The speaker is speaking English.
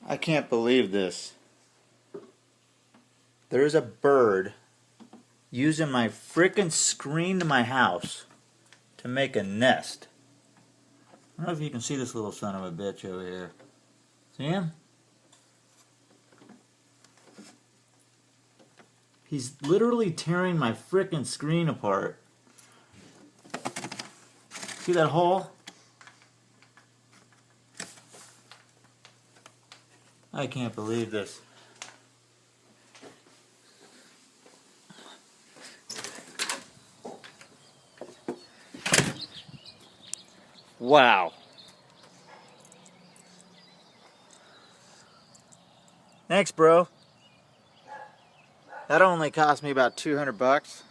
I can't believe this. There's a bird using my frickin' screen to my house to make a nest. I don't know if you can see this little son of a bitch over here. See him? He's literally tearing my frickin' screen apart. See that hole? I can't believe this. Wow. Thanks, bro. That only cost me about $200.